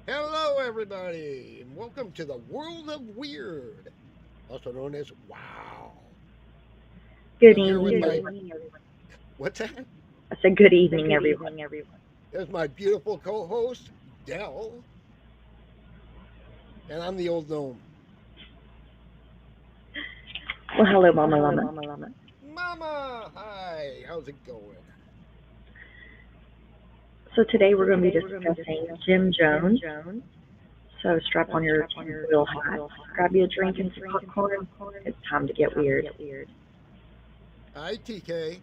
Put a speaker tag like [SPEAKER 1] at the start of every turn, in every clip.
[SPEAKER 1] Hello, everybody, and welcome to the world of weird, also known as Wow.
[SPEAKER 2] Good
[SPEAKER 1] I'm here with
[SPEAKER 2] evening,
[SPEAKER 1] my
[SPEAKER 2] everyone.
[SPEAKER 1] what's that?
[SPEAKER 2] I said good evening, everyone.
[SPEAKER 1] There's my beautiful co-host Dell, and I'm the old gnome.
[SPEAKER 2] Well, hello, Mama Llama.
[SPEAKER 1] Mama, hi. How's it going?
[SPEAKER 2] So today we're going to be discussing Jim Jones. So strap on your tinfoil hat, grab you a drink and some popcorn. It's time to get weird.
[SPEAKER 1] Hi, TK.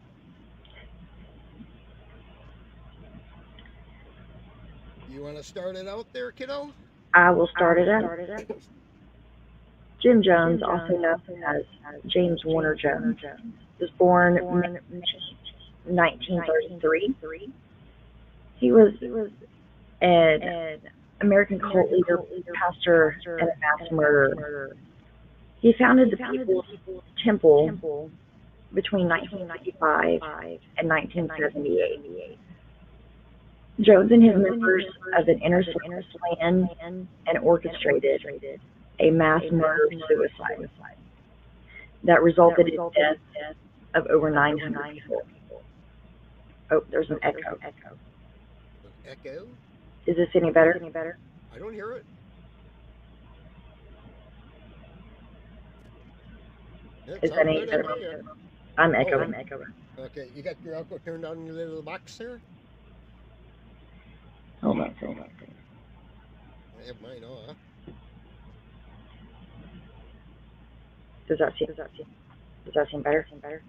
[SPEAKER 1] You want to start it out there, kiddo?
[SPEAKER 2] I will start it out. Jim Jones, also known as James Warner Jones, was born May 1933. He was an American cult leader, pastor, and a mass murderer. He founded the People's Temple between 1955 and 1978. Jones and his members of an inner circle planned and orchestrated a mass murder suicide that resulted in the death of over 900 people. Oh, there's an echo.
[SPEAKER 1] An echo?
[SPEAKER 2] Is this any better?
[SPEAKER 1] I don't hear it. It
[SPEAKER 2] Is that
[SPEAKER 1] sounds
[SPEAKER 2] any
[SPEAKER 1] good on
[SPEAKER 2] better?
[SPEAKER 1] my end.
[SPEAKER 2] I'm
[SPEAKER 1] Oh,
[SPEAKER 2] echoing.
[SPEAKER 1] okay. You got your echo turned on in your little box there?
[SPEAKER 2] Hold on.
[SPEAKER 1] I have mine off.
[SPEAKER 2] Does that seem better?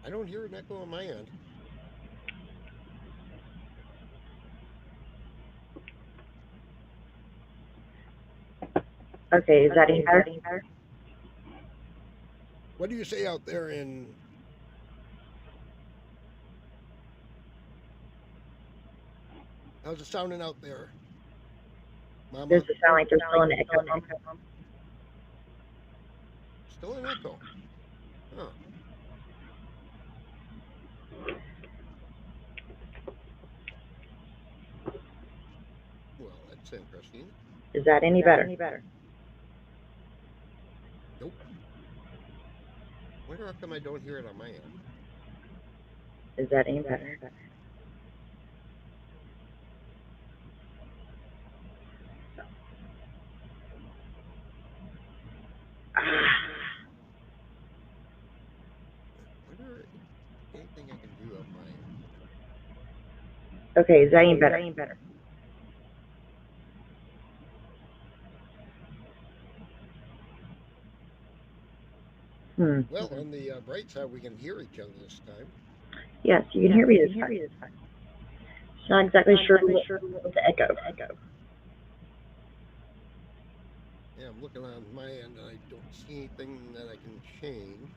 [SPEAKER 1] I don't hear an echo on my end.
[SPEAKER 2] Okay, is that any better?
[SPEAKER 1] What do you say out there in? How's it sounding out there,
[SPEAKER 2] Does
[SPEAKER 1] Mama?
[SPEAKER 2] it sound like there's still an echo?
[SPEAKER 1] Still an echo. Huh. Well, that's interesting.
[SPEAKER 2] Is that any better?
[SPEAKER 1] Nope. Wonder how come I don't hear it on my end.
[SPEAKER 2] Is that any better?
[SPEAKER 1] Wonder if anything I can do on my end.
[SPEAKER 2] Okay, is that any better?
[SPEAKER 1] Well, on the bright side, we can hear each other this time.
[SPEAKER 2] Yes, you can hear me this time. Not exactly sure what the echo.
[SPEAKER 1] Yeah, I'm looking on my end, and I don't see anything that I can change.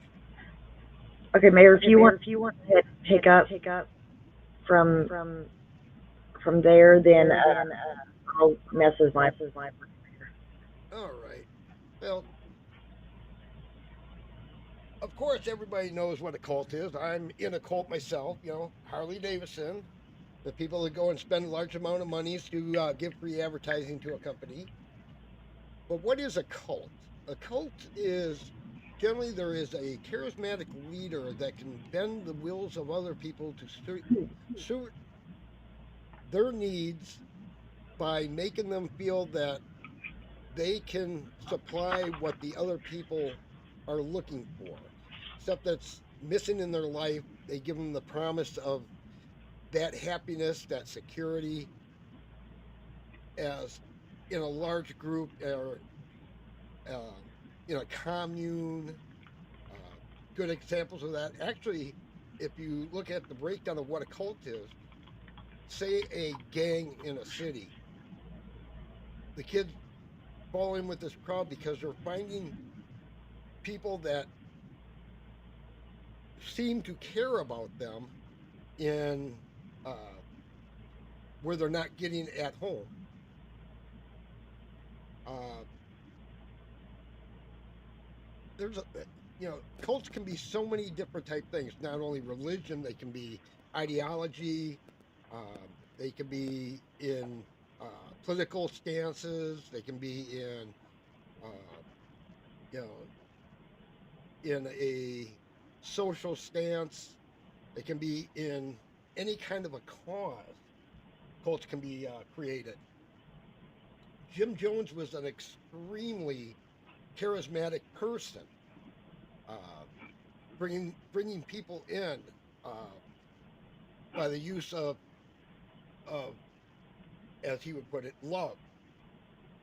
[SPEAKER 2] Okay, Mayor, if you want to pick up from there, then I'll mess with my.
[SPEAKER 1] All right. Well, of course, everybody knows what a cult is. I'm in a cult myself. Harley Davidson, the people that go and spend large amount of monies to give free advertising to a company. But what is a cult? A cult is generally there is a charismatic leader that can bend the wills of other people to suit their needs by making them feel that they can supply what the other people are looking for. Stuff that's missing in their life, they give them the promise of that happiness, that security, as in a large group or uh, in a commune. Uh, Good examples of that. Actually, if you look at the breakdown of what a cult is, say a gang in a city, the kids fall in with this crowd because they're finding people that seem to care about them in uh, where they're not getting at home. Uh, there's a cults can be so many different type things. Not only religion, they can be ideology. They can be in political stances. They can be in, uh, you know, in a social stance. They can be in any kind of a cause. Cults can be created. Jim Jones was an extremely charismatic person, uh, bringing people in uh, by the use of, as he would put it, love,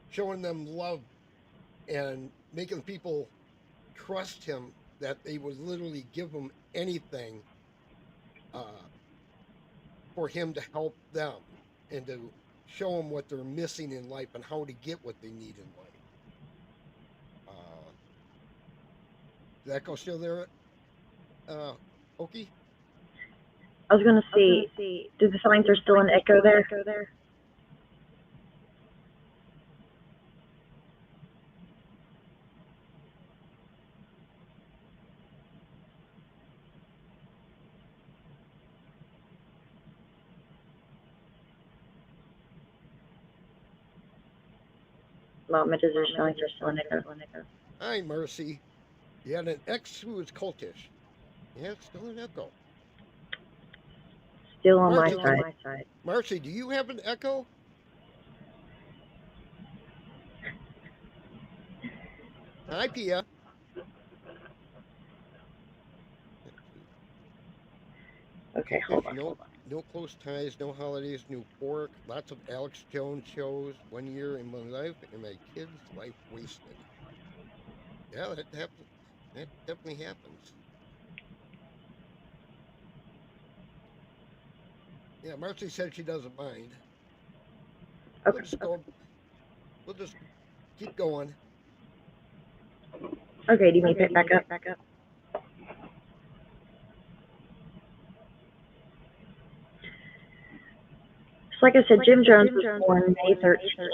[SPEAKER 1] showing them love and making people trust him that they would literally give them anything uh, for him to help them and to show them what they're missing in life and how to get what they need in life. Uh, is that go still there, uh, Okie?
[SPEAKER 2] I was gonna see, do the signs are still an echo there? Mom, does their signs are still an echo?
[SPEAKER 1] Hi, Mercy. You had an ex who was cultish. Yeah, it's still an echo.
[SPEAKER 2] Still on my
[SPEAKER 1] Marcy, can
[SPEAKER 2] side.
[SPEAKER 1] Marcy, do you have an echo? Hi, Pia.
[SPEAKER 2] Okay, hold
[SPEAKER 1] Cultish,
[SPEAKER 2] on.
[SPEAKER 1] no close ties, no holidays, no pork, lots of Alex Jones shows, 1 year in my life, and my kid's life wasted. Yeah, that happens. That definitely happens. Yeah, Marcy said she doesn't mind. We'll
[SPEAKER 2] Okay.
[SPEAKER 1] just go. We'll just keep going.
[SPEAKER 2] Okay, do you need to pick back up? So like I said, Jim Jones was born May 13th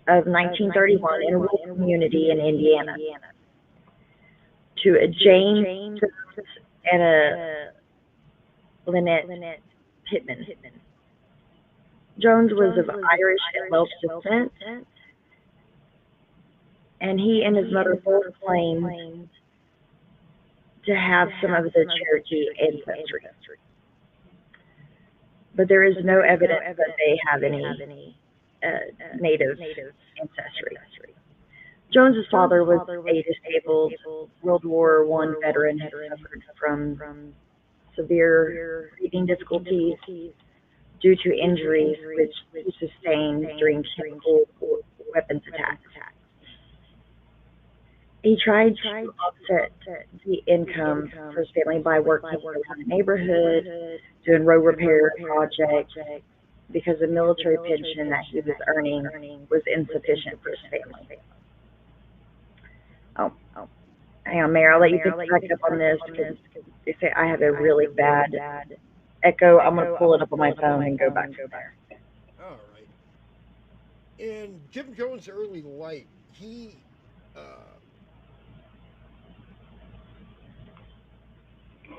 [SPEAKER 2] of 1931 in a rural community in Indiana to a Jane and a Lynette Pittman. Jones was of Irish and Welsh descent, and he and his mother both claimed to have some of the Cherokee ancestry. But there is no evidence that they have any native ancestry. Jones's father was a disabled World War I veteran who suffered from severe breathing difficulties due to injuries which he sustained during chemical weapons attacks. He tried to offset the income for his family by working around the neighborhood, doing road repair projects, because the military pension that he was earning was insufficient for his family. Oh, hang on, Mayor, I'll let you pick back up on this because they say I have a really bad echo. I'm going to pull it up on my phone and go back from there.
[SPEAKER 1] All right. In Jim Jones' early life, he. Uh,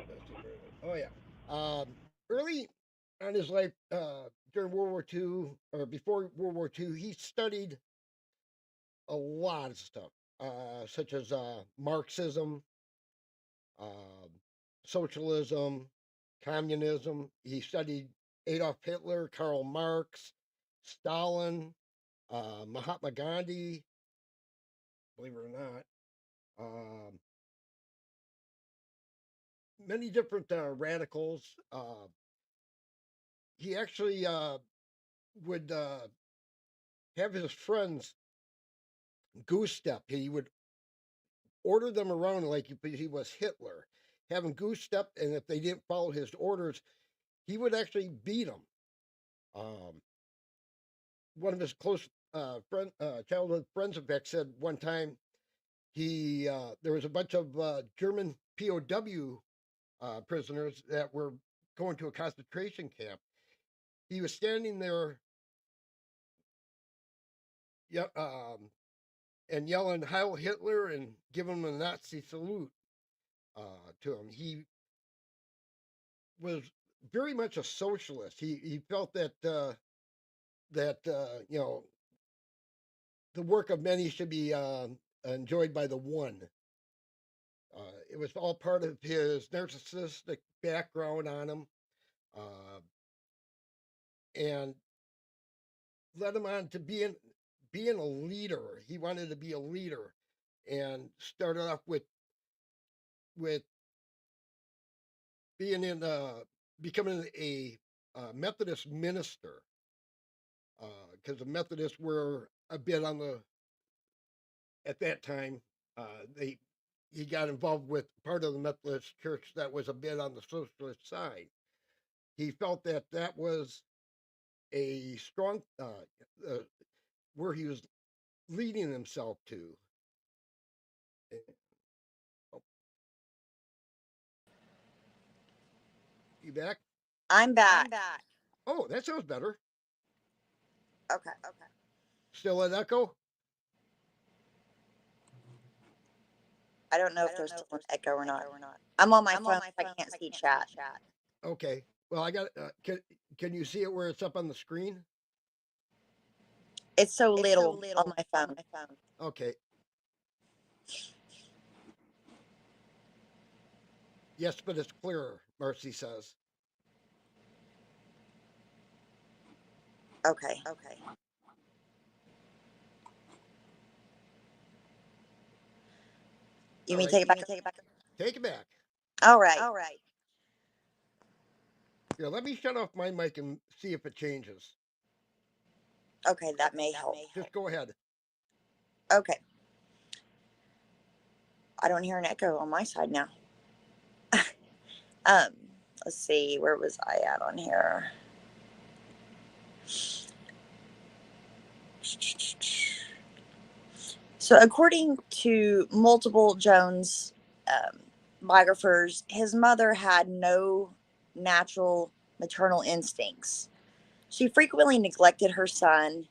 [SPEAKER 1] let's see, where is it? Oh yeah. Early on his life, during World War II or before World War II, he studied a lot of stuff, such as Marxism, uh, socialism, communism. He studied Adolf Hitler, Karl Marx, Stalin, Mahatma Gandhi, believe it or not, um, many different radicals. He actually would have his friends goose step. He would order them around like he was Hitler, having goose step, and if they didn't follow his orders, he would actually beat them. Um, One of his close childhood friends, in fact, said one time he there was a bunch of German POW prisoners that were going to a concentration camp. He was standing there, yeah, and yelling "Heil Hitler" and giving him a Nazi salute to him. He was very much a socialist. He felt that you know, the work of many should be enjoyed by the one. It was all part of his narcissistic background on him, uh, and led him on to being a leader. He wanted to be a leader, and started off with being in becoming a Methodist minister, because the Methodists were a bit on the at that time. They He got involved with part of the Methodist Church that was a bit on the socialist side. He felt that that was a strong where he was leading himself to. Oh, you back?
[SPEAKER 3] I'm back.
[SPEAKER 1] Oh, that sounds better.
[SPEAKER 3] Okay.
[SPEAKER 1] Still an echo?
[SPEAKER 3] I don't know if there's still an echo or not. I'm on my phone. I can't see chat.
[SPEAKER 1] Okay. Well, I got. Can you see it where it's up on the screen?
[SPEAKER 3] It's so little on my phone.
[SPEAKER 1] Okay. Yes, but it's clearer. Marcy says.
[SPEAKER 3] Okay. You
[SPEAKER 1] All
[SPEAKER 3] mean
[SPEAKER 1] right.
[SPEAKER 3] take it back?
[SPEAKER 1] Take it back.
[SPEAKER 3] All right.
[SPEAKER 1] Here, let me shut off my mic and see if it changes.
[SPEAKER 3] Okay, that may help.
[SPEAKER 1] Just go ahead.
[SPEAKER 3] Okay. I don't hear an echo on my side now. Um, let's see, where was I at on here? So, according to multiple Jones biographers, his mother had no natural maternal instincts. She frequently neglected her son.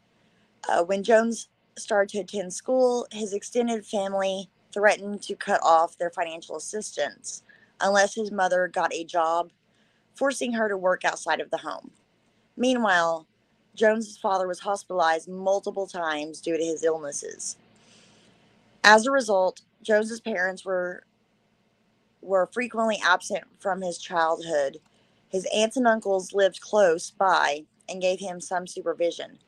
[SPEAKER 3] When Jones started to attend school, his extended family threatened to cut off their financial assistance unless his mother got a job, forcing her to work outside of the home. Meanwhile, Jones's father was hospitalized multiple times due to his illnesses. As a result, Jones's parents were frequently absent from his childhood. His aunts and uncles lived close by and gave him some supervision,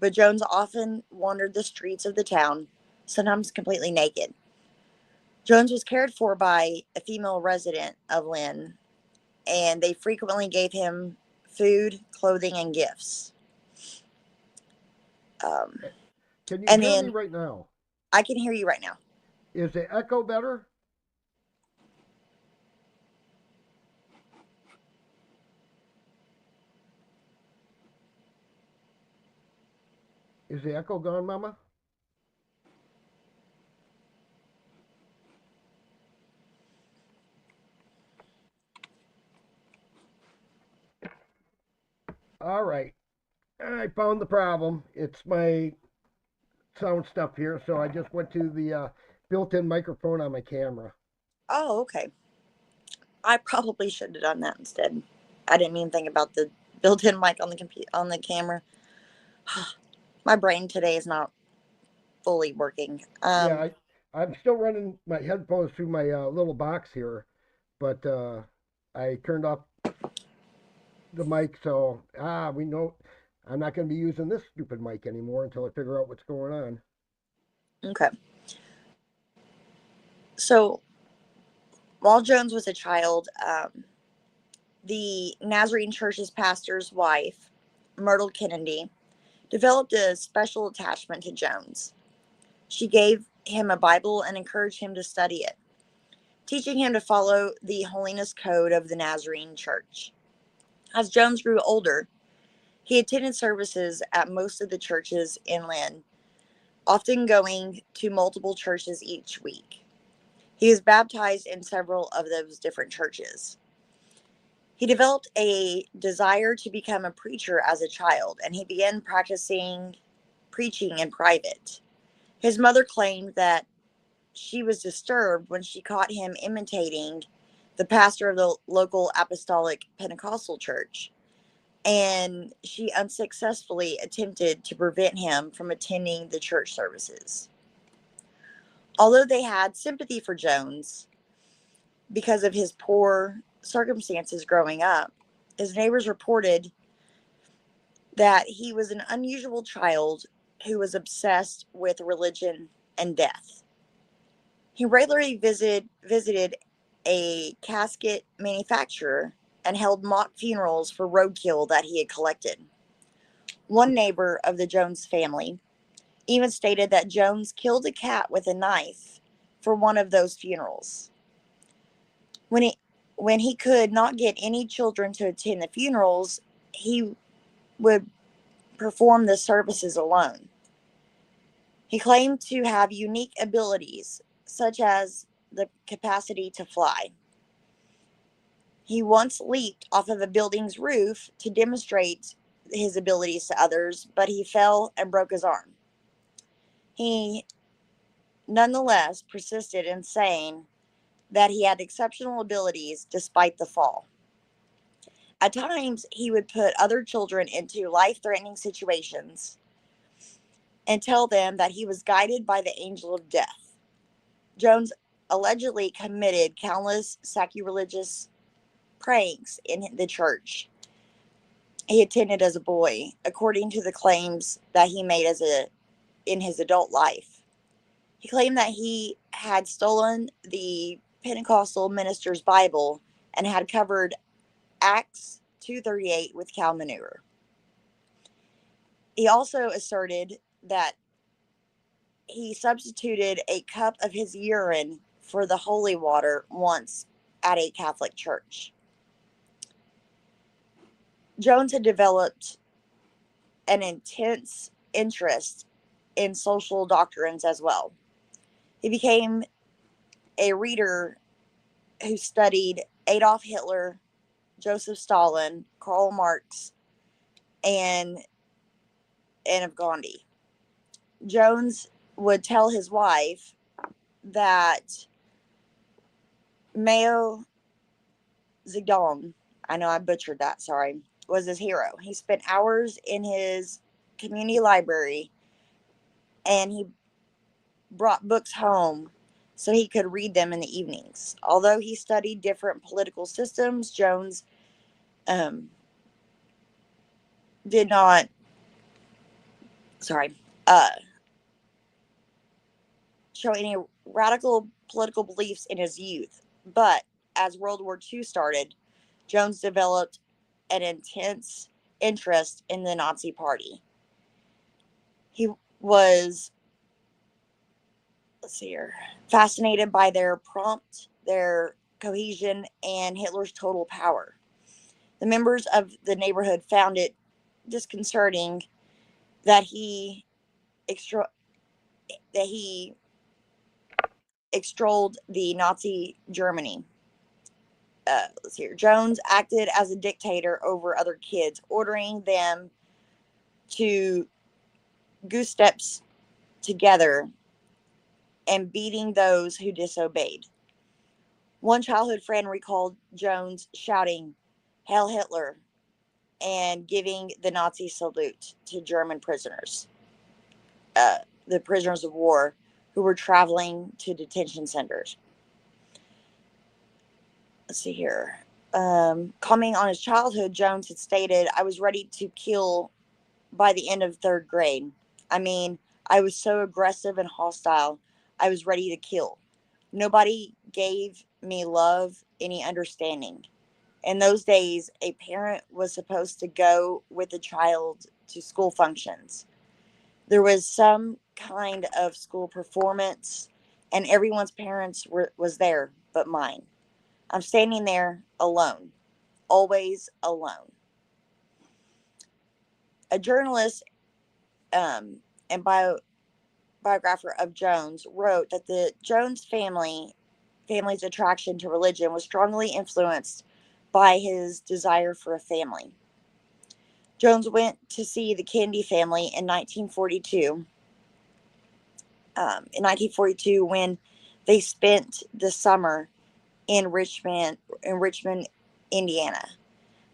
[SPEAKER 3] but Jones often wandered the streets of the town, sometimes completely naked. Jones was cared for by a female resident of Lynn, and they frequently gave him food, clothing, and gifts. Um,
[SPEAKER 1] Can you
[SPEAKER 3] and
[SPEAKER 1] hear me
[SPEAKER 3] then
[SPEAKER 1] right now?
[SPEAKER 3] I can hear you right now.
[SPEAKER 1] Is the echo better? Is the echo gone, Mama? All right. I found the problem. It's my sound stuff here, so I just went to the built-in microphone on my camera.
[SPEAKER 3] Oh, okay. I probably should have done that instead. I didn't even think about the built-in mic on the on the camera. My brain today is not fully working.
[SPEAKER 1] Yeah, I'm still running my headphones through my little box here, but I turned off the mic, so we know I'm not going to be using this stupid mic anymore until I figure out what's going on.
[SPEAKER 3] Okay. So while Jones was a child, the Nazarene Church's pastor's wife, Myrtle Kennedy, developed a special attachment to Jones. She gave him a Bible and encouraged him to study it, teaching him to follow the holiness code of the Nazarene Church. As Jones grew older, he attended services at most of the churches in Lynn, often going to multiple churches each week. He was baptized in several of those different churches. He developed a desire to become a preacher as a child, and he began practicing preaching in private. His mother claimed that she was disturbed when she caught him imitating the pastor of the local apostolic Pentecostal church, and she unsuccessfully attempted to prevent him from attending the church services. Although they had sympathy for Jones because of his poor circumstances growing up, his neighbors reported that he was an unusual child who was obsessed with religion and death. He regularly visited a casket manufacturer and held mock funerals for roadkill that he had collected. One neighbor of the Jones family even stated that Jones killed a cat with a knife for one of those funerals. When he when he could not get any children to attend the funerals, he would perform the services alone. He claimed to have unique abilities, such as the capacity to fly. He once leaped off of a building's roof to demonstrate his abilities to others, but he fell and broke his arm. He nonetheless persisted in saying that he had exceptional abilities despite the fall. At times, he would put other children into life threatening situations and tell them that he was guided by the angel of death. Jones allegedly committed countless sacrilegious pranks in the church he attended as a boy, according to the claims that he made in his adult life. He claimed that he had stolen the Pentecostal minister's Bible and had covered Acts 2:38 with cow manure. He also asserted that he substituted a cup of his urine for the holy water once at a Catholic church. Jones had developed an intense interest in social doctrines as well. He became a reader who studied Adolf Hitler, Joseph Stalin, Karl Marx, and of Gandhi. Jones would tell his wife that Mao Zedong, I know I butchered that, sorry, was his hero. He spent hours in his community library and he brought books home so he could read them in the evenings. Although he studied different political systems, Jones did not, sorry, show any radical political beliefs in his youth. But as World War II started, Jones developed an intense interest in the Nazi Party. He was, let's see here, fascinated by their prompt, their cohesion, and Hitler's total power. The members of the neighborhood found it disconcerting that he extolled the Nazi Germany. Let's see here. Jones acted as a dictator over other kids, ordering them to goose steps together and beating those who disobeyed. One childhood friend recalled Jones shouting, "Hail Hitler," and giving the Nazi salute to German prisoners, the prisoners of war who were traveling to detention centers. Let's see here. Commenting on his childhood, Jones had stated, "I was ready to kill by the end of third grade. I mean, I was so aggressive and hostile. I was ready to kill. Nobody gave me love, any understanding. In those days, a parent was supposed to go with the child to school functions. There was some kind of school performance, and everyone's parents was there but mine. I'm standing there alone, always alone." A journalist and biographer of Jones wrote that the Jones family's attraction to religion was strongly influenced by his desire for a family. Jones went to see the Kennedy family in 1942. In 1942, when they spent the summer in Richmond, Indiana.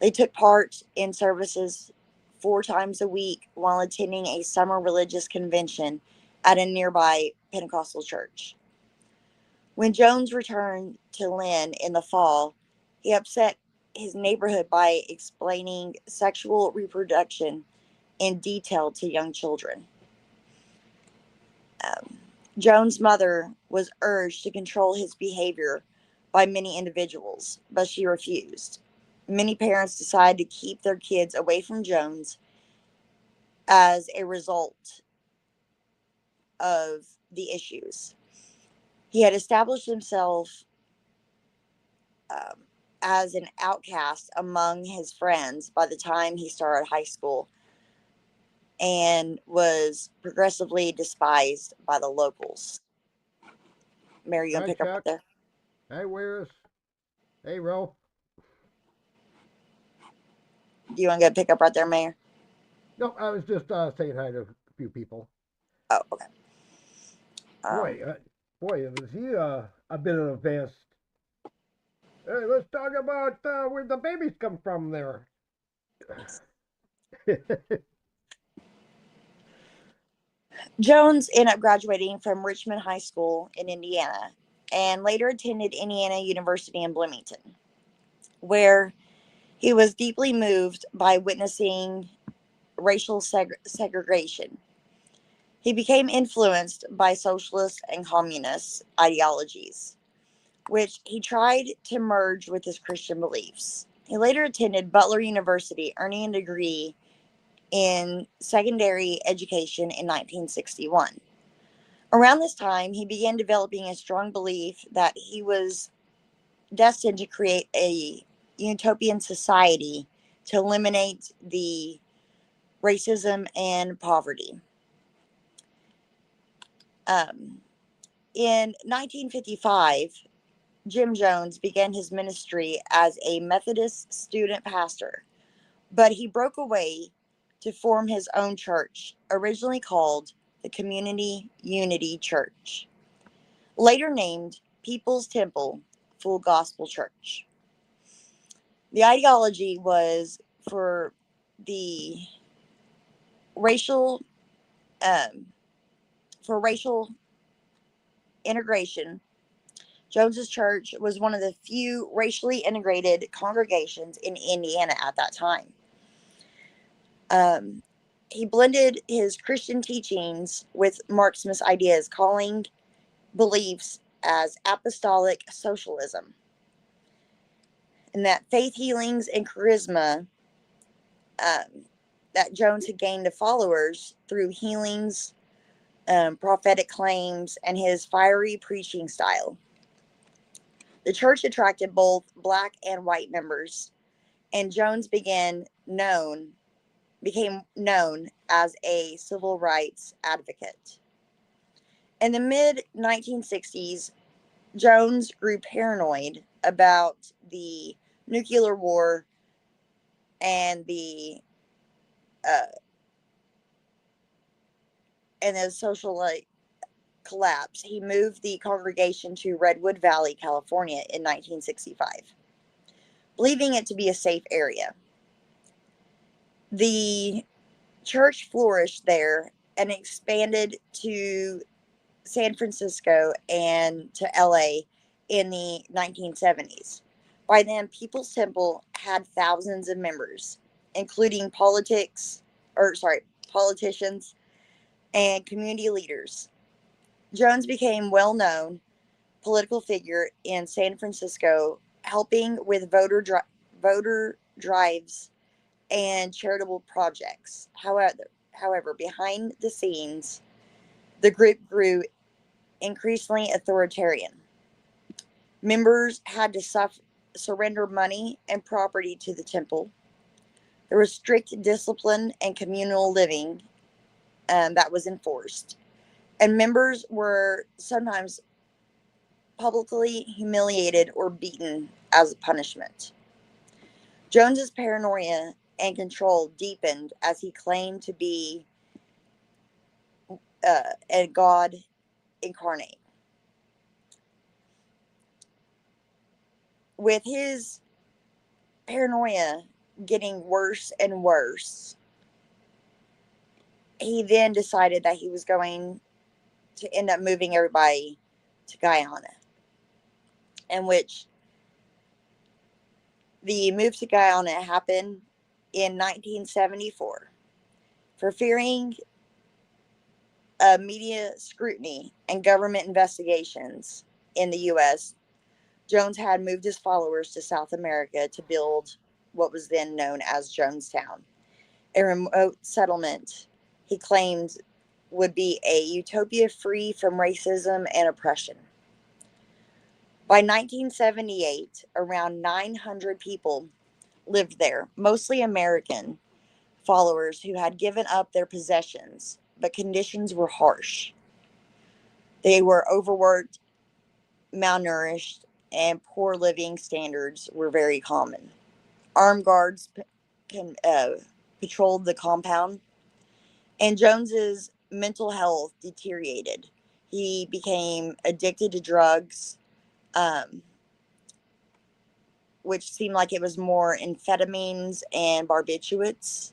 [SPEAKER 3] They took part in services 4 times a week while attending a summer religious convention at a nearby Pentecostal church. When Jones returned to Lynn in the fall, he upset his neighborhood by explaining sexual reproduction in detail to young children. Um, Jones' mother was urged to control his behavior by many individuals, but she refused. Many parents decided to keep their kids away from Jones as a result of the issues. He had established himself um, as an outcast among his friends by the time he started high school and was progressively despised by the locals. Mary, you gonna
[SPEAKER 1] Hi,
[SPEAKER 3] pick up right
[SPEAKER 1] Chuck.
[SPEAKER 3] there?
[SPEAKER 1] Hi, Where's? Hey, Ralph.
[SPEAKER 3] Do you want to go pick up right there, Mayor?
[SPEAKER 1] No, I was just saying hi to a few people.
[SPEAKER 3] Oh, okay. Um,
[SPEAKER 1] Boy, was he a bit of advanced. Hey, let's talk about where the babies come from there.
[SPEAKER 3] Jones ended up graduating from Richmond High School in Indiana and later attended Indiana University in Bloomington, where he was deeply moved by witnessing racial segregation. He became influenced by socialist and communist ideologies, which he tried to merge with his Christian beliefs. He later attended Butler University, earning a degree in secondary education in 1961. Around this time, he began developing a strong belief that he was destined to create a utopian society to eliminate the racism and poverty. Um, in 1955, Jim Jones began his ministry as a Methodist student pastor, but he broke away to form his own church, originally called the Community Unity Church, later named People's Temple Full Gospel Church. The ideology was for the racial um, racial integration. Jones's church was one of the few racially integrated congregations in Indiana at that time. Um, he blended his Christian teachings with Marxist ideas, calling beliefs as apostolic socialism, and that faith healings and charisma um, that Jones had gained the followers through healings, prophetic claims, and his fiery preaching style. The church attracted both black and white members, and Jones became known as a civil rights advocate. In the mid 1960s, Jones grew paranoid about the nuclear war and uh, the social collapse. He moved the congregation to Redwood Valley, California in 1965, believing it to be a safe area. The church flourished there and expanded to San Francisco and to LA in the 1970s. By then, People's Temple had thousands of members, including politicians and community leaders. Jones became well-known political figure in San Francisco, helping with voter drives and charitable projects. However, behind the scenes, the group grew increasingly authoritarian. Members had to surrender money and property to the temple. There was strict discipline and communal living that was enforced, and members were sometimes publicly humiliated or beaten as a punishment. Jones's paranoia and control deepened as he claimed to be a god incarnate. With his paranoia getting worse and worse, he then decided that he was going to end up moving everybody to Guyana, in which the move to Guyana happened in 1974. For fearing media scrutiny and government investigations in the U.S., Jones had moved his followers to South America to build what was then known as Jonestown, a remote settlement he claimed would be a utopia free from racism and oppression. By 1978, around 900 people lived there, mostly American followers who had given up their possessions, but conditions were harsh. They were overworked, malnourished, and poor living standards were very common. Armed guards patrolled the compound, and Jones's mental health deteriorated. He became addicted to drugs, um, which seemed like it was more amphetamines and barbiturates.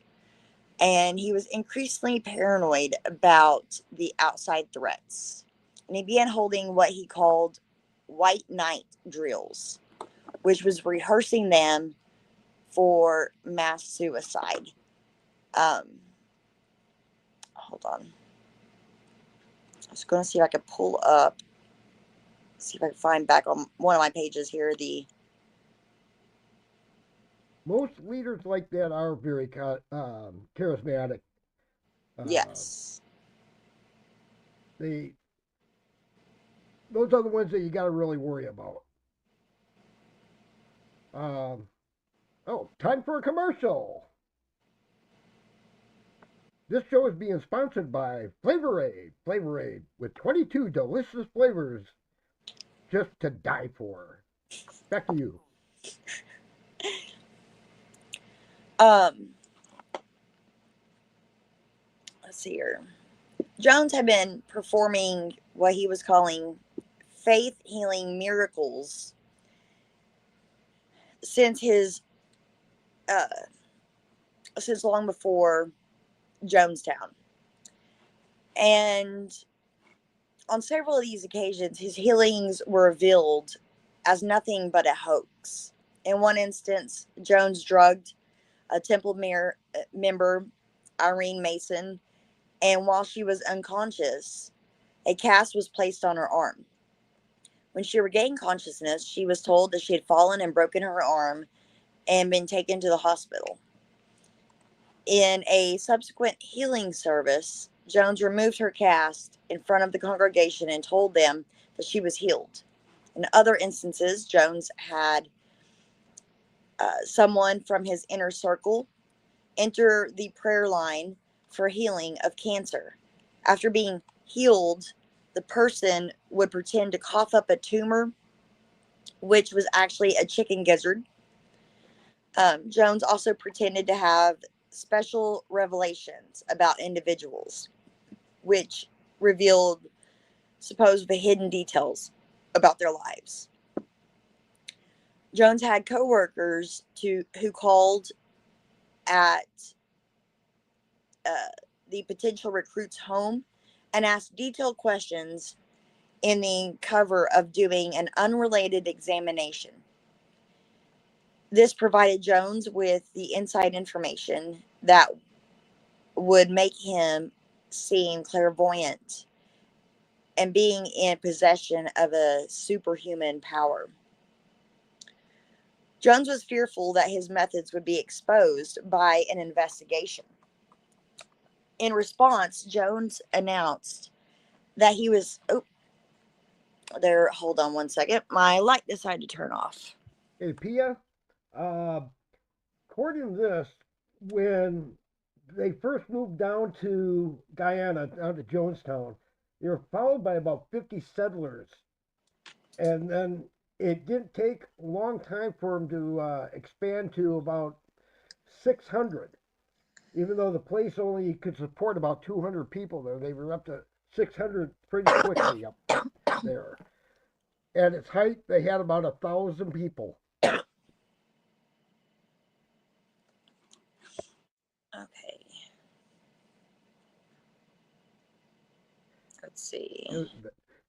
[SPEAKER 3] And he was increasingly paranoid about the outside threats. And he began holding what he called white night drills, which was rehearsing them for mass suicide. Um, Hold on. I was going to see if I could pull up, see if I can find back on one of my pages here
[SPEAKER 1] Most leaders like that are very charismatic. Uh,
[SPEAKER 3] yes.
[SPEAKER 1] they those are the ones that you got to really worry about. Um, oh, time for a commercial. This show is being sponsored by Flavor Aid. Flavor Aid with 22 delicious flavors just to die for. Back to you.
[SPEAKER 3] Um, let's see here. Jones had been performing what he was calling faith healing miracles since his uh, since long before Jonestown. And on several of these occasions, his healings were revealed as nothing but a hoax. In one instance, Jones drugged a member, Irene Mason, and while she was unconscious, a cast was placed on her arm. When she regained consciousness, she was told that she had fallen and broken her arm and been taken to the hospital. In a subsequent healing service, Jones removed her cast in front of the congregation and told them that she was healed. In other instances, Jones had someone from his inner circle enter the prayer line for healing of cancer. After being healed, the person would pretend to cough up a tumor, which was actually a chicken gizzard. Jones also pretended to have special revelations about individuals, which revealed supposed hidden details about their lives. Jones had coworkers who called at uh, the potential recruit's home and asked detailed questions in the cover of doing an unrelated examination. This provided Jones with the inside information that would make him seem clairvoyant and being in possession of a superhuman power. Jones was fearful that his methods would be exposed by an investigation. In response, Jones announced that he was. Oh, there. Hold on one second. My light decided to turn off.
[SPEAKER 1] Hey, Pia, uh, according to this, when they first moved down to Guyana, down to Jonestown, they were followed by about 50 settlers. And then it didn't take a long time for them to expand to about 600. Even though the place only could support about 200 people there, they were up to 600 pretty quickly up there. At its height, they had about 1,000 people.
[SPEAKER 3] Okay. Let's see.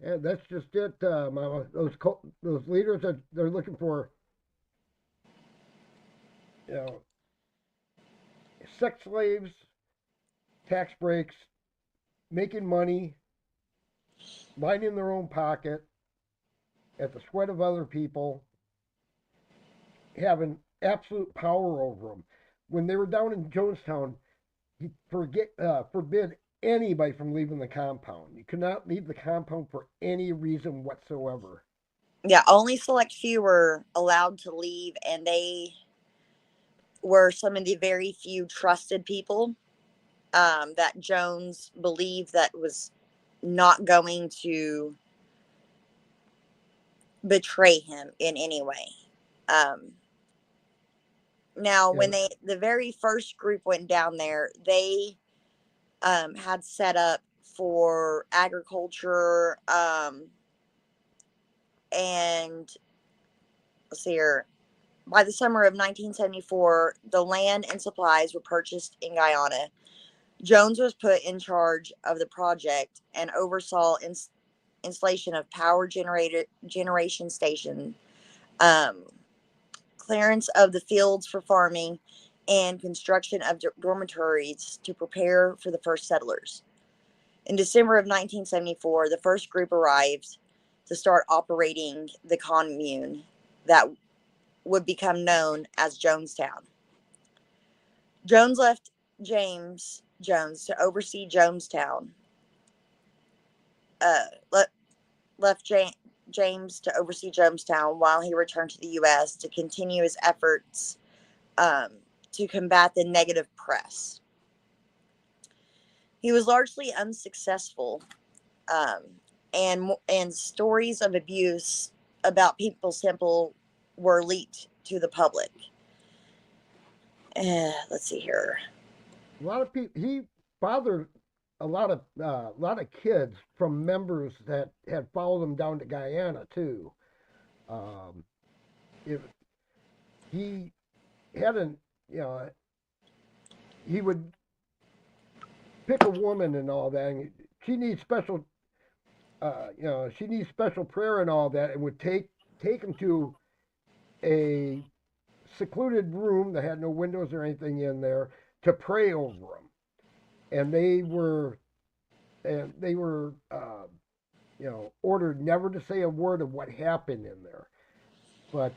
[SPEAKER 1] Yeah, that's just it, Mama. Those leaders that they're looking for, you know, sex slaves, tax breaks, making money, lining their own pocket at the sweat of other people, having absolute power over them. When they were down in Jonestown, he forbid anybody from leaving the compound. You could not leave the compound for any reason whatsoever.
[SPEAKER 3] Yeah, only select few were allowed to leave, and they were some of the very few trusted people that Jones believed that was not going to betray him in any way. Um, Now,
[SPEAKER 1] Yeah,
[SPEAKER 3] when the very first group went down there, they had set up for agriculture, and let's see here. By the summer of 1974, the land and supplies were purchased in Guyana. Jones was put in charge of the project and oversaw installation of power generation station, um, clearance of the fields for farming, and construction of dormitories to prepare for the first settlers. In December of 1974, the first group arrived to start operating the commune that would become known as Jonestown. Jones left James Jones to oversee Jonestown. Uh, le- left James to oversee Jonestown while he returned to the U.S. to continue his efforts um, to combat the negative press. He was largely unsuccessful, um, and stories of abuse about People's Temple were leaked to the public. Let's see here.
[SPEAKER 1] a lot of people. He bothered a lot of kids from members that had followed him down to Guyana too. Um, if he hadn't, you know, he would pick a woman and all that. And she needs special, she needs special prayer and all that, and would take him to a secluded room that had no windows or anything in there to pray over him. And they were ordered never to say a word of what happened in there. But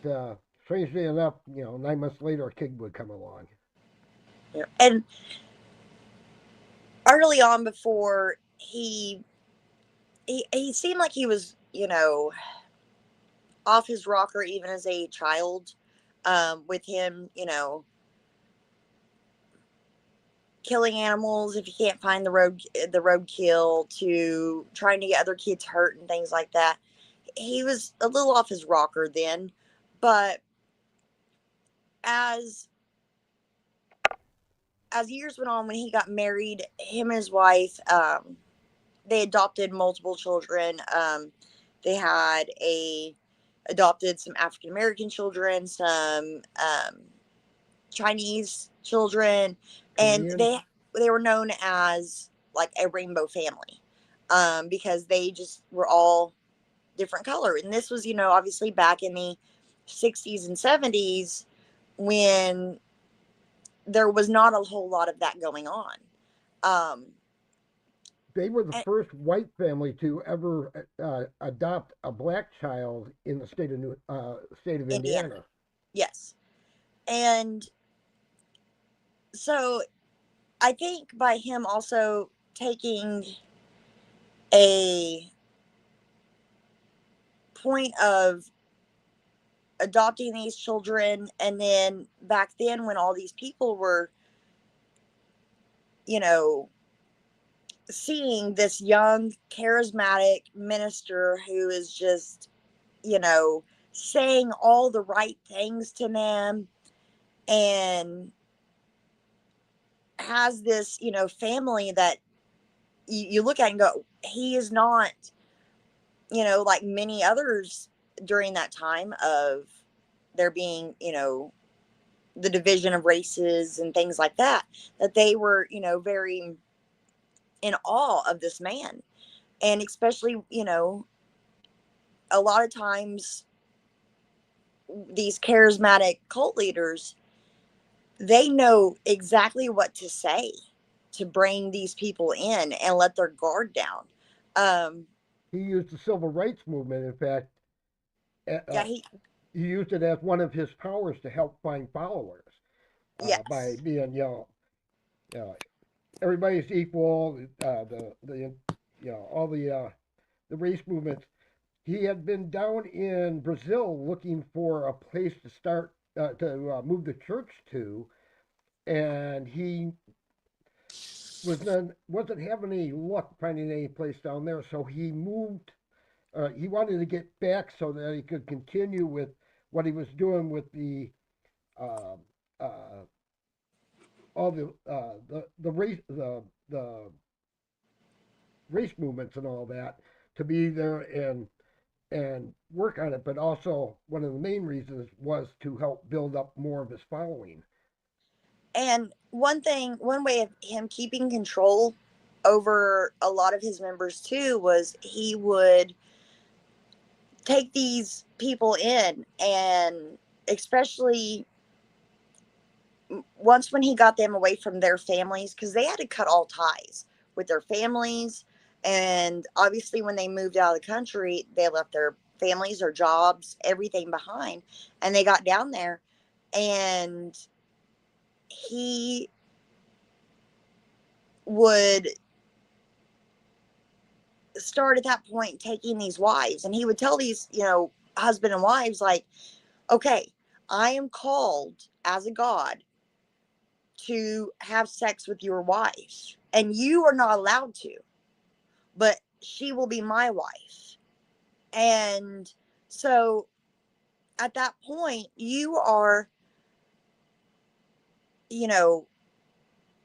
[SPEAKER 1] strangely enough, 9 months later, a kid would come along.
[SPEAKER 3] Yeah. And early on, before he seemed like he was, off his rocker even as a child. With him, killing animals if you can't find the roadkill, to trying to get other kids hurt and things like that. He was a little off his rocker then, but as as years went on, when he got married, him and his wife, they adopted multiple children. They had adopted some African American children, some Chinese children, and
[SPEAKER 1] Korean,
[SPEAKER 3] they were known as like a rainbow family, because they just were all different color. And this was, obviously back in the 60s and 70s, when there was not a whole lot of that going on. Um,
[SPEAKER 1] they were the
[SPEAKER 3] and
[SPEAKER 1] first white family to ever adopt a black child in the state of
[SPEAKER 3] Indiana,
[SPEAKER 1] Indiana.
[SPEAKER 3] yes. And so I think by him also taking a point of adopting these children, and then back then when all these people were, you know seeing this young charismatic minister who is just, you know saying all the right things to them, and has this, family that you look at and go, he is not, like many others during that time of there being, the division of races and things like that, that they were, very in awe of this man. And especially, a lot of times these charismatic cult leaders, they know exactly what to say to bring these people in and let their guard down. Um,
[SPEAKER 1] He used the civil rights movement, in fact,
[SPEAKER 3] yeah,
[SPEAKER 1] he used it as one of his powers to help find followers by
[SPEAKER 3] yes.
[SPEAKER 1] being, everybody's equal. All the race movements. He had been down in Brazil looking for a place to start to move the church to, and he wasn't having any luck finding any place down there. So he moved. He wanted to get back so that he could continue with what he was doing with uh, uh, all the race movements and all that, to be there and work on it. But also one of the main reasons was to help build up more of his following.
[SPEAKER 3] And one way of him keeping control over a lot of his members too was he would take these people in, and especially once when he got them away from their families, because they had to cut all ties with their families. And obviously when they moved out of the country, they left their families or jobs, everything behind, and they got down there. And he would start at that point taking these wives, and he would tell these, husband and wives, like, okay, I am called as a god to have sex with your wife, and you are not allowed to, but she will be my wife. And so at that point, you are, you know,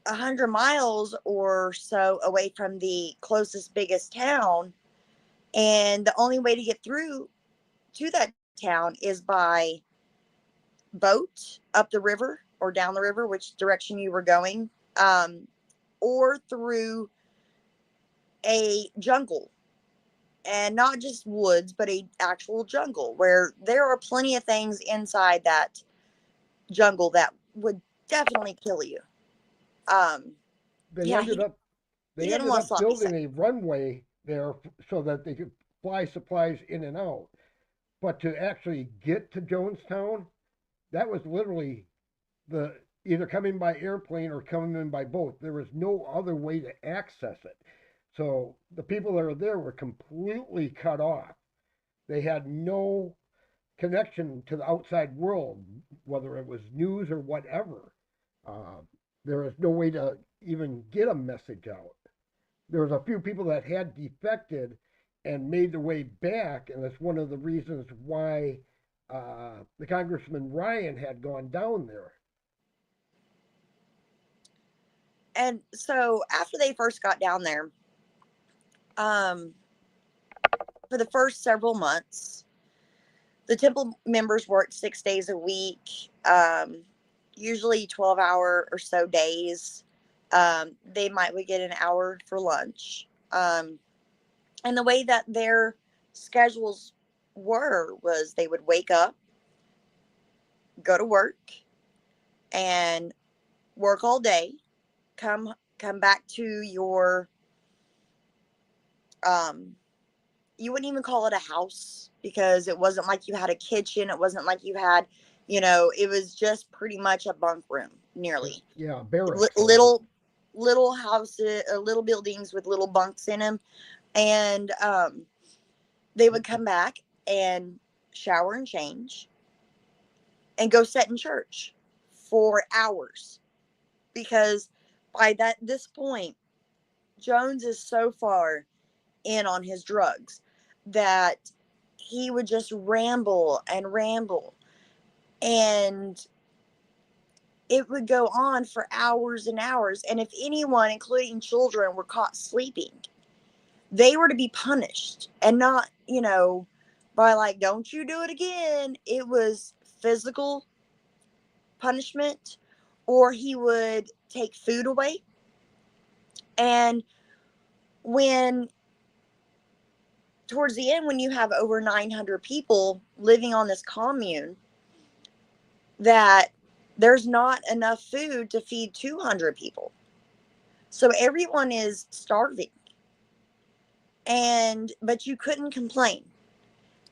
[SPEAKER 3] 100 miles or so away from the closest, biggest town. And the only way to get through to that town is by boat up the river or down the river, which direction you were going, or through a jungle, and not just woods, but a actual jungle where there are plenty of things inside that jungle that would definitely kill you. Um,
[SPEAKER 1] They
[SPEAKER 3] yeah,
[SPEAKER 1] ended up
[SPEAKER 3] he
[SPEAKER 1] they
[SPEAKER 3] didn't
[SPEAKER 1] ended
[SPEAKER 3] want
[SPEAKER 1] up
[SPEAKER 3] sloppy sex.
[SPEAKER 1] building a runway there so that they could fly supplies in and out. But to actually get to Jonestown, that was literally the either coming by airplane or coming in by boat. There was no other way to access it. So the people that were there were completely cut off. They had no connection to the outside world, whether it was news or whatever. Uh, there was no way to even get a message out. There was a few people that had defected and made their way back, and that's one of the reasons why the Congressman Ryan had gone down there.
[SPEAKER 3] And so after they first got down there, um, for the first several months, the temple members worked 6 days a week, usually 12-hour or so days. They might would get an hour for lunch. And the way that their schedules were was they would wake up, go to work, and work all day, come back to your, um, you wouldn't even call it a house because it wasn't like you had a kitchen. It wasn't like you had, it was just pretty much a bunk room, nearly.
[SPEAKER 1] Yeah, barracks almost.
[SPEAKER 3] Little houses, little buildings with little bunks in them. And they would come back and shower and change and go sit in church for hours, because by this point, Jones is so far in on his drugs that he would just ramble and ramble, and it would go on for hours and hours. And if anyone, including children, were caught sleeping, they were to be punished, and not, by like, don't you do it again. It was physical punishment, or he would take food away. And when towards the end, when you have over 900 people living on this commune, that there's not enough food to feed 200 people. So everyone is starving. But you couldn't complain.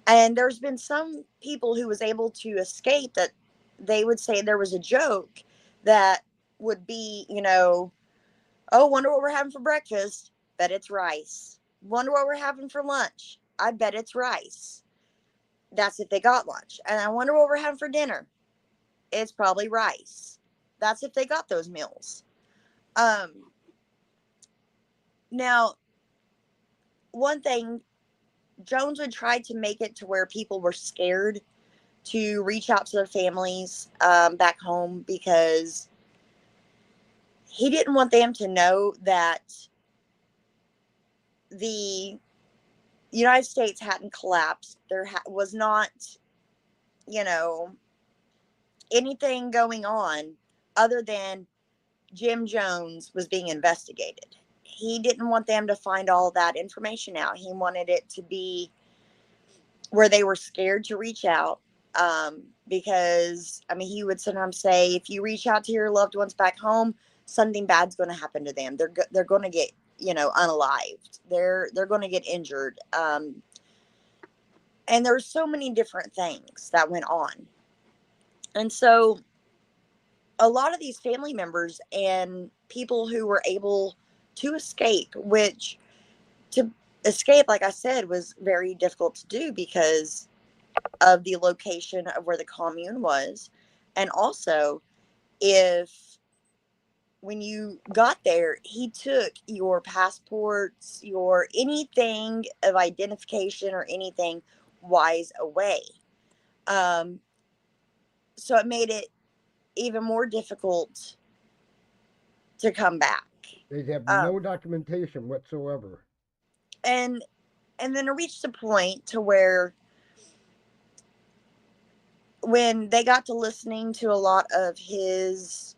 [SPEAKER 3] And there's been some people who was able to escape, that they would say there was a joke that would be, oh, wonder what we're having for breakfast. Bet it's rice. Wonder what we're having for lunch. I bet it's rice. That's if they got lunch. And I wonder what we're having for dinner. It's probably rice. That's if they got those meals. Now, one thing, Jones would try to make it to where people were scared to reach out to their families back home, because he didn't want them to know that the United States hadn't collapsed. There was not, you know, anything going on other than Jim Jones was being investigated. He didn't want them to find all that information out. He wanted it to be where they were scared to reach out. Because, I mean, he would sometimes say, if you reach out to your loved ones back home, something bad's going to happen to them. They're going to get, unalived. They're going to get injured. And there's so many different things that went on. And so a lot of these family members and people who were able to escape, which to escape, like I said, was very difficult to do because of the location of where the commune was. And also, if when you got there, he took your passports, your anything of identification or anything wise away. Um, so it made it even more difficult to come back.
[SPEAKER 1] They have
[SPEAKER 3] Um,
[SPEAKER 1] no documentation whatsoever.
[SPEAKER 3] and and then it reached a point to where when they got to listening to a lot of his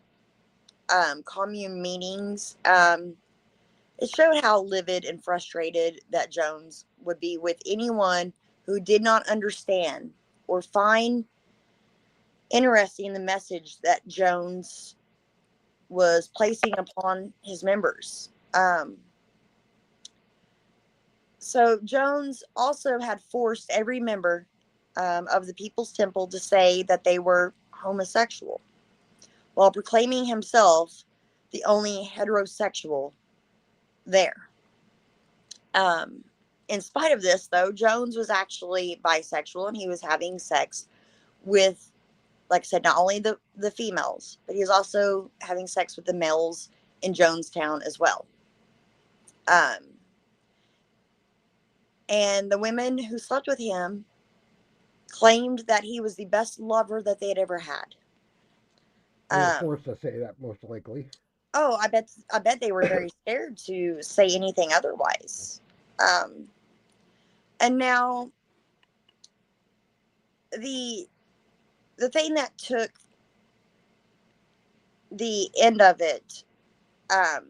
[SPEAKER 3] commune meetings, it showed how livid and frustrated that Jones would be with anyone who did not understand or find interesting the message that Jones was placing upon his members. So Jones also had forced every member of the People's Temple to say that they were homosexual, while proclaiming himself the only heterosexual there. Um, in spite of this, though, Jones was actually bisexual, and he was having sex with, like I said, not only the females, but he was also having sex with the males in Jonestown as well. Um, and the women who slept with him claimed that he was the best lover that they had ever had.
[SPEAKER 1] They were
[SPEAKER 3] Um,
[SPEAKER 1] forced to say that, most likely.
[SPEAKER 3] oh, I bet they were very scared to say anything otherwise. Um, and now the the thing that took the end of it um,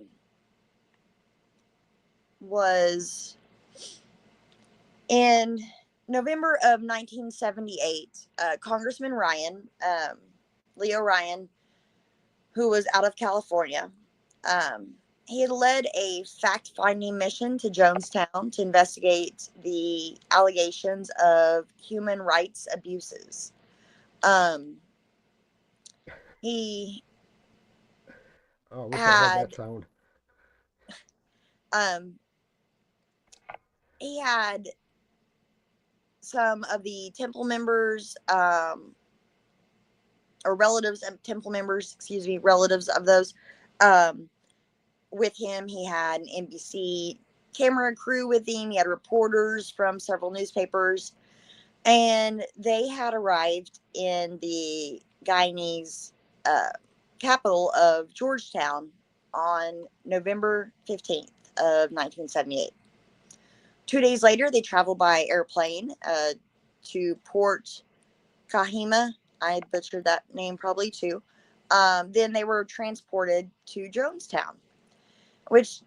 [SPEAKER 3] was in November of 1978. Congressman Leo Ryan, who was out of California, um, he had led a fact-finding mission to Jonestown to investigate the allegations of human rights abuses. Um, he
[SPEAKER 1] Oh, I wish I had that
[SPEAKER 3] had
[SPEAKER 1] sound.
[SPEAKER 3] um, he had some of the temple members, or relatives of temple members, excuse me, relatives of those, um, with him. He had an NBC camera crew with him. He had reporters from several newspapers, and they had arrived in the Guyanese capital of Georgetown on November 15th of 1978. 2 days later, they traveled by airplane to Port Kahima. I butchered that name probably too. Then they were transported to Jonestown, which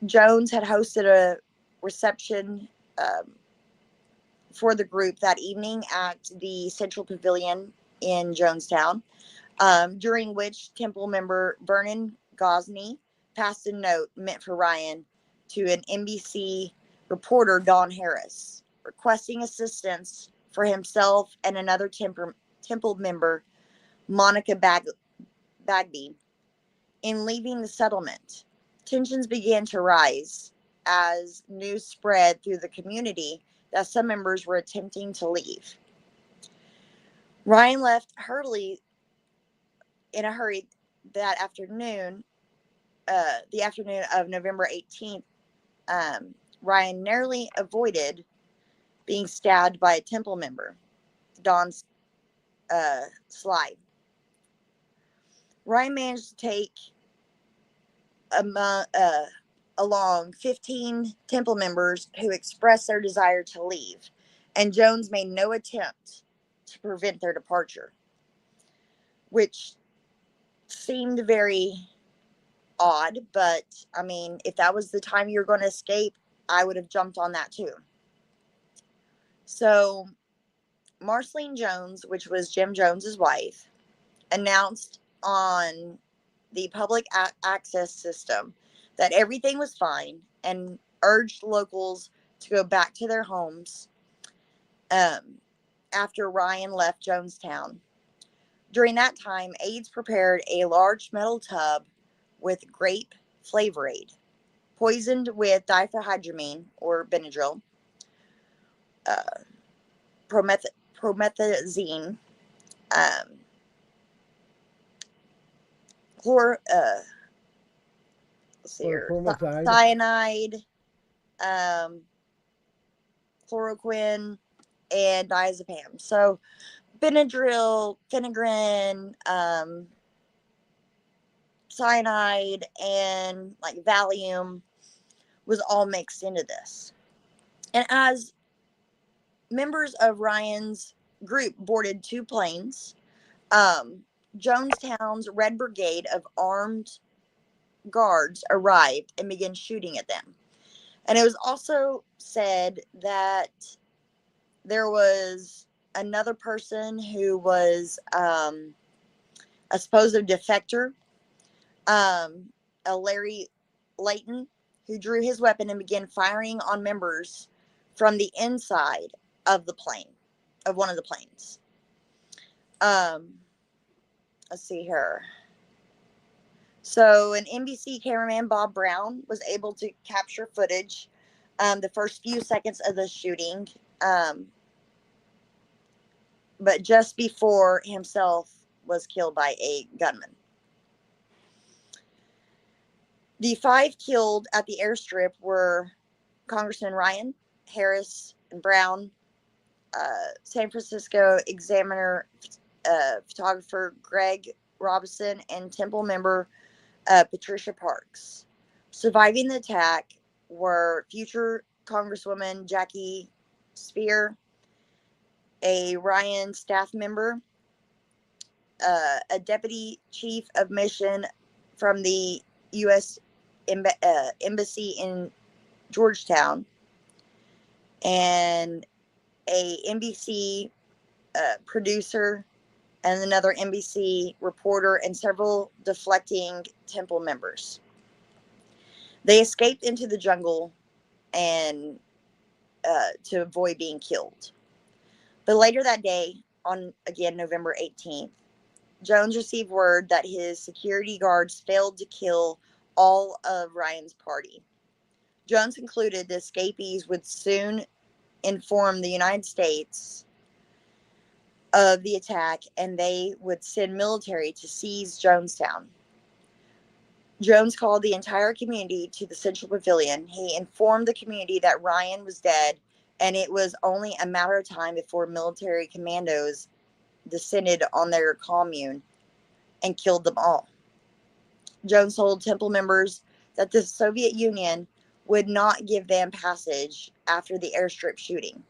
[SPEAKER 3] Jones had hosted a reception for the group that evening at the Central Pavilion in Jonestown, during which Temple member Vernon Gosney passed a note meant for Ryan to an NBC reporter, Don Harris, requesting assistance for himself and another Temple member, Monica Bagby, in leaving the settlement. Tensions began to rise as news spread through the community that some members were attempting to leave. Ryan left hurriedly in a hurry that afternoon, the afternoon of November 18th. Ryan narrowly avoided being stabbed by a Temple member, Don Slide. Ryan managed to take along 15 Temple members who expressed their desire to leave, and Jones made no attempt to prevent their departure, which seemed very odd. But I mean, if that was the time you're going to escape, I would have jumped on that too. So Marceline Jones, which was Jim Jones's wife, announced on the public access system that everything was fine and urged locals to go back to their homes after Ryan left Jonestown. During that time, aides prepared a large metal tub with grape flavor aid, poisoned with diphenhydramine or Benadryl, promethazine, um, chlor, let's see here,
[SPEAKER 1] Chlorpromazine.
[SPEAKER 3] cyanide, um, chloroquine, and diazepam. So Benadryl, phenergan, cyanide, and like Valium was all mixed into this. And as members of Ryan's group boarded two planes, Jonestown's Red Brigade of armed guards arrived and began shooting at them. And it was also said that there was another person who was a supposed defector, a Larry Layton, who drew his weapon and began firing on members from the inside of the plane, of one of the planes. Let's see here. So an NBC cameraman, Bob Brown, was able to capture footage the first few seconds of the shooting, but just before himself was killed by a gunman. The 5 killed at the airstrip were Congressman Ryan, Harris, and Brown, San Francisco Examiner photographer Greg Robinson, and Temple member Patricia Parks. Surviving the attack were future Congresswoman Jackie Spear, a Ryan staff member, a deputy chief of mission from the U.S. Embassy in Georgetown, and a NBC producer, and another NBC reporter, and several deflecting Temple members. They escaped into the jungle and to avoid being killed. But later that day, on again November 18th, Jones received word that his security guards failed to kill all of Ryan's party. Jones concluded the escapees would soon inform the United States of the attack, and they would send military to seize Jonestown. Jones called the entire community to the Central Pavilion. He informed the community that Ryan was dead, and it was only a matter of time before military commandos descended on their commune and killed them all. Jones told Temple members that the Soviet Union would not give them passage after the airstrip shooting.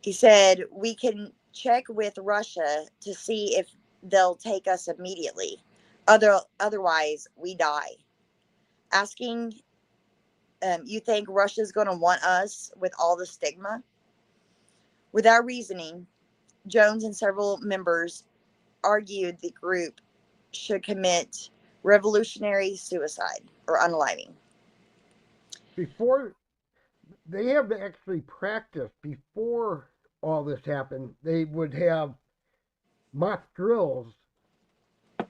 [SPEAKER 3] He said, "We can check with Russia to see if they'll take us immediately. Otherwise, we die. Asking, you think Russia's going to want us with all the stigma? Without reasoning, Jones and several members argued the group should commit revolutionary suicide or unaliving.
[SPEAKER 1] Before they have to actually practice before all this happened, they would have mock drills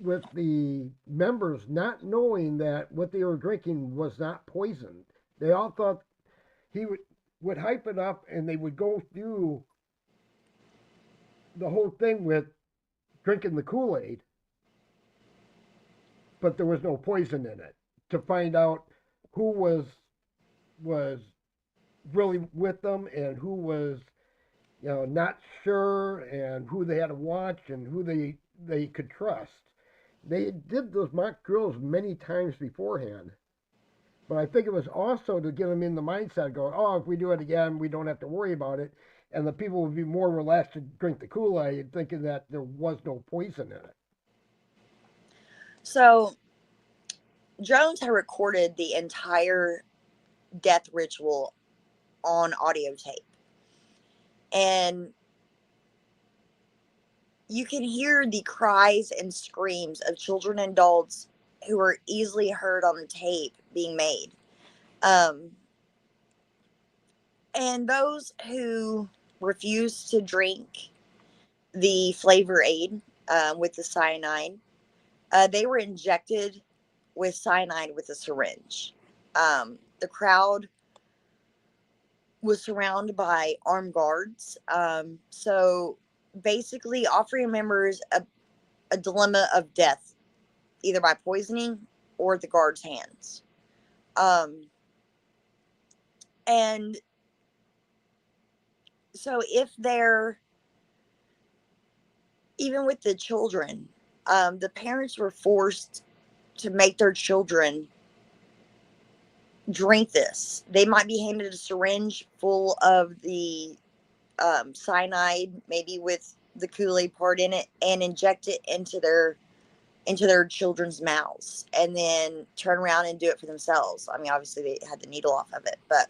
[SPEAKER 1] with the members not knowing that what they were drinking was not poisoned. They all thought he would hype it up, and they would go through the whole thing with drinking the Kool-Aid, but there was no poison in it, to find out who was really with them and who was, not sure, and who they had to watch and who they could trust. They did those mock drills many times beforehand, but I think it was also to get them in the mindset, going, oh, if we do it again, we don't have to worry about it, and the people would be more relaxed to drink the Kool-Aid, thinking that there was no poison in it.
[SPEAKER 3] So Jones had recorded the entire death ritual on audio tape. And you can hear the cries and screams of children and adults who are easily heard on the tape being made. And those who refused to drink the flavor aid with the cyanide, they were injected with cyanide with a syringe. The crowd was surrounded by armed guards. So basically, offering members a dilemma of death, either by poisoning or at the guards' hands. And so, if they're even with the children, the parents were forced to make their children drink this. They might be handed a syringe full of the cyanide, maybe with the Kool-Aid part in it, and inject it into their children's mouths, and then turn around and do it for themselves. I mean, obviously they had the needle off of it, but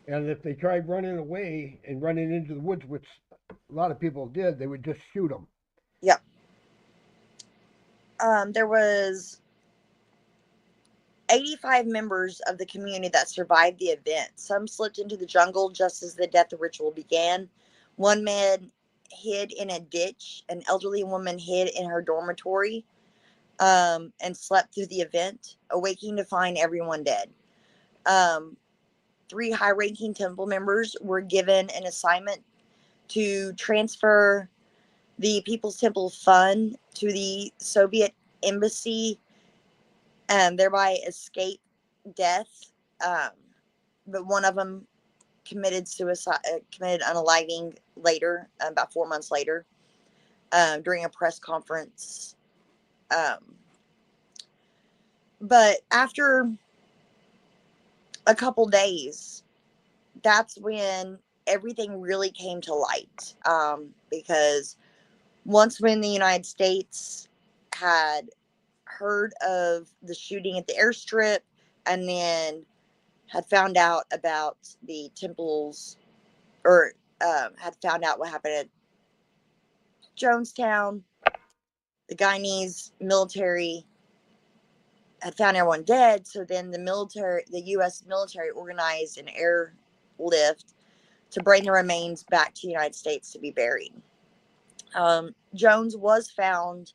[SPEAKER 1] And if they tried running away and running into the woods, which a lot of people did, they would just shoot them.
[SPEAKER 3] yep. There was 85 members of the community that survived the event. Some slipped into the jungle just as the death ritual began. One man hid in a ditch. An elderly woman hid in her dormitory and slept through the event, awaking to find everyone dead. Um, 3 high-ranking temple members were given an assignment to transfer the People's Temple Fund to the Soviet embassy and thereby escape death. Um, but one of them committed suicide, committed unaliving later, about 4 months later, during a press conference. But after a couple days, that's when everything really came to light. Because once when the United States had heard of the shooting at the airstrip and then had found out about the temples, or had found out what happened at Jonestown, the Guyanese military had found everyone dead. So then the U.S. military organized an airlift to bring the remains back to the United States to be buried. Jones was found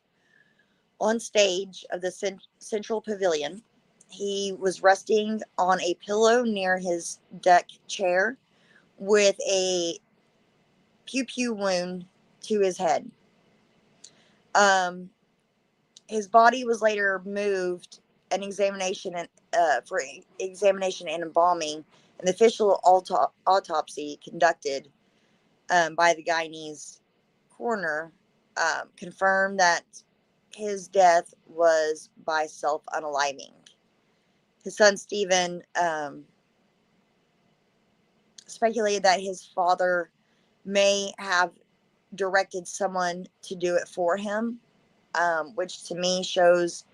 [SPEAKER 3] on stage of the Central Pavilion. He was resting on a pillow near his deck chair with a pew wound to his head. His body was later moved an examination for examination and embalming. An official autopsy conducted by the Guyanese coroner confirmed that his death was by self-unaliving. His son Stephen speculated that his father may have directed someone to do it for him, which to me shows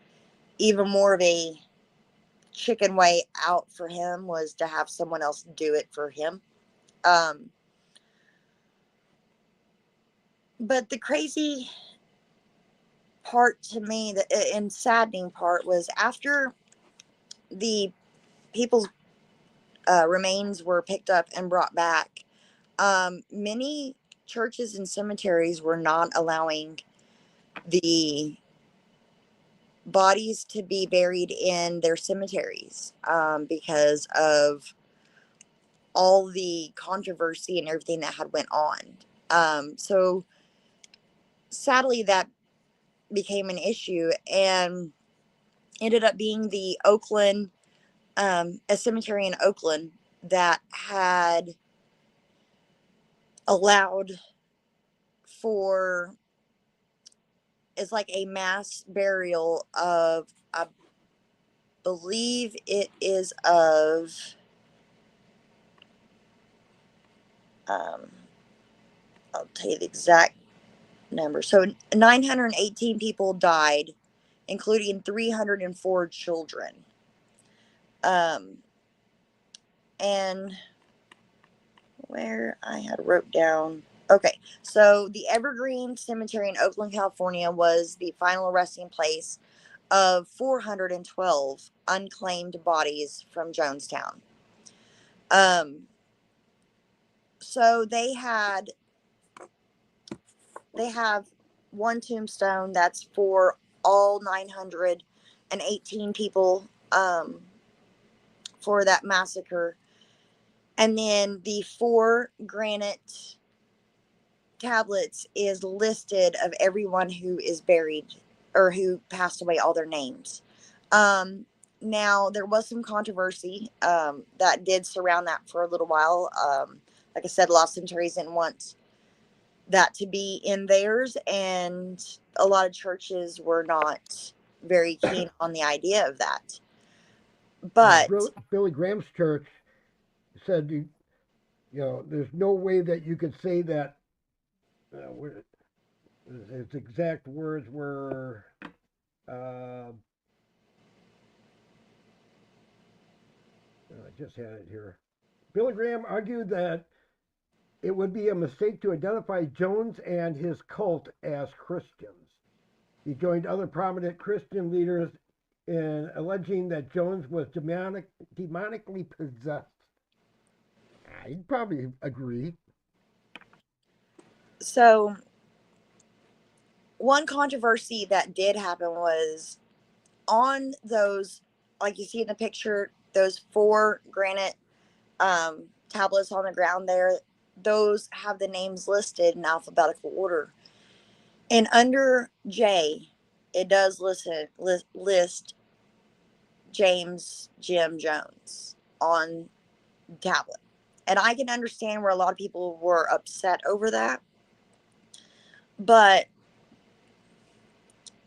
[SPEAKER 3] even more of a chicken way out for him was to have someone else do it for him. Um, but the crazy part to me, and saddening part, was after the people's remains were picked up and brought back, many churches and cemeteries were not allowing the bodies to be buried in their cemeteries because of all the controversy and everything that had went on. So sadly, that became an issue and ended up being the Oakland, a cemetery in Oakland that had allowed for, it's like a mass burial of, I believe it is of, um, I'll tell you the exact number. So 918 people died, including 304 children. Um, and where I had wrote down, okay, so the Evergreen Cemetery in Oakland, California was the final resting place of 412 unclaimed bodies from Jonestown. Um, so they have one tombstone that's for all 918 people for that massacre, and then the 4 granite tablets is listed of everyone who is buried or who passed away, all their names. um Now there was some controversy that did surround that for a little while. Like I said, a lot of cemeteries didn't want that to be in theirs, and a lot of churches were not very keen on the idea of that. But
[SPEAKER 1] Billy Graham's church said, there's no way that you could say that. His exact words were, I just had it here. Billy Graham argued that it would be a mistake to identify Jones and his cult as Christians. He joined other prominent Christian leaders in alleging that Jones was demonically possessed. I'd probably agree.
[SPEAKER 3] so one controversy that did happen was on those, like you see in the picture, those 4 granite tablets on the ground there, those have the names listed in alphabetical order. And under J, it does list James Jim Jones on tablet. And I can understand where a lot of people were upset over that. But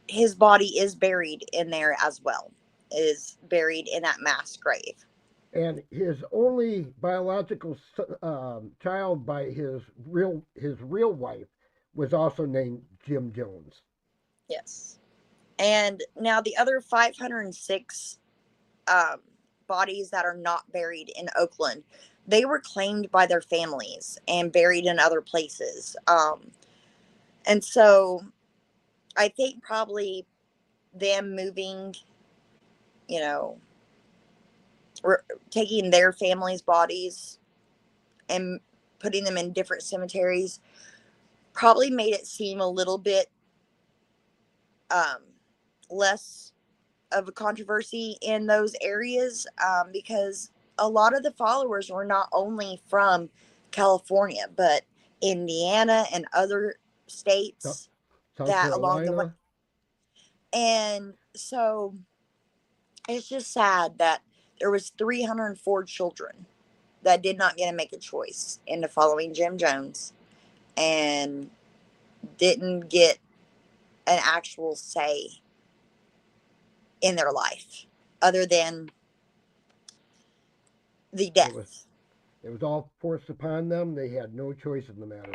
[SPEAKER 3] his body is buried in there as well, is buried in that mass grave.
[SPEAKER 1] And his only biological child by his real wife was also named Jim Jones.
[SPEAKER 3] Yes. And now the other 506 um, bodies that are not buried in Oakland, they were claimed by their families and buried in other places. And so I think probably them moving, you know, taking their families' bodies and putting them in different cemeteries probably made it seem a little bit um, less of a controversy in those areas, because a lot of the followers were not only from California, but Indiana and other
[SPEAKER 1] So-
[SPEAKER 3] states
[SPEAKER 1] South
[SPEAKER 3] that along the way.
[SPEAKER 1] Carolina.
[SPEAKER 3] And so it's just sad that there was 304 children that did not get to make a choice into following Jim Jones and didn't get an actual say in their life other than the
[SPEAKER 1] It was
[SPEAKER 3] death.
[SPEAKER 1] it was all forced upon them. They had no choice in the matter.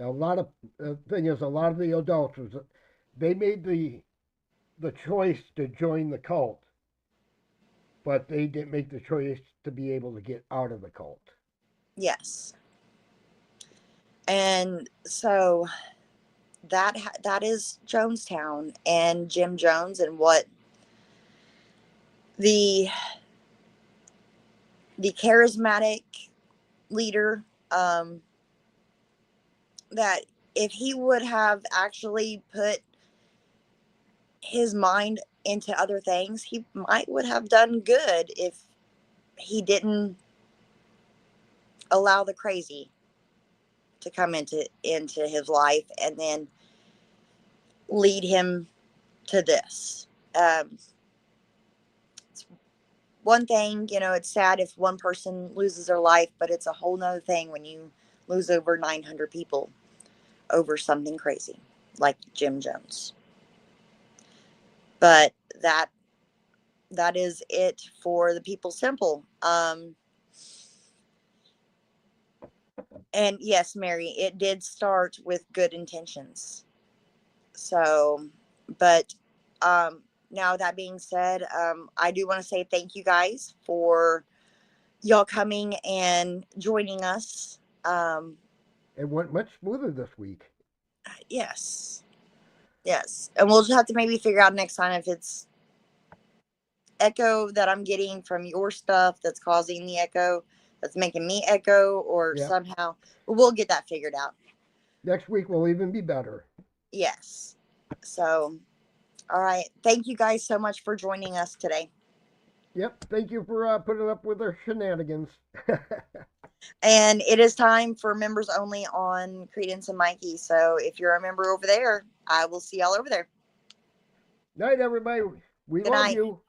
[SPEAKER 1] A lot of the thing is, a lot of the adults was they made the choice to join the cult, but they didn't make the choice to be able to get out of the cult.
[SPEAKER 3] Yes. And so that is Jonestown and Jim Jones and what the charismatic leader, that if he would have actually put his mind into other things, he might would have done good if he didn't allow the crazy to come into his life and then lead him to this. It's one thing, it's sad if one person loses their life, but it's a whole nother thing when you lose over 900 people over something crazy like Jim Jones. But that is it for the People Simple. And yes, Mary, it did start with good intentions. So, but now that being said, I do want to say thank you guys for y'all coming and joining us.
[SPEAKER 1] It went much smoother this week.
[SPEAKER 3] Yes, yes, and we'll just have to maybe figure out next time if it's echo that I'm getting from your stuff that's causing the echo, that's making me echo, or
[SPEAKER 1] Yeah.
[SPEAKER 3] somehow we'll get that figured out.
[SPEAKER 1] Next week will even be better.
[SPEAKER 3] Yes. So, all right. Thank you guys so much for joining us today.
[SPEAKER 1] Yep. Thank you for putting up with our shenanigans.
[SPEAKER 3] And it is time for members only on Credence and Mikey. So if you're a member over there, I will see y'all over there.
[SPEAKER 1] Night, everybody. We
[SPEAKER 3] Good
[SPEAKER 1] love
[SPEAKER 3] night.
[SPEAKER 1] you.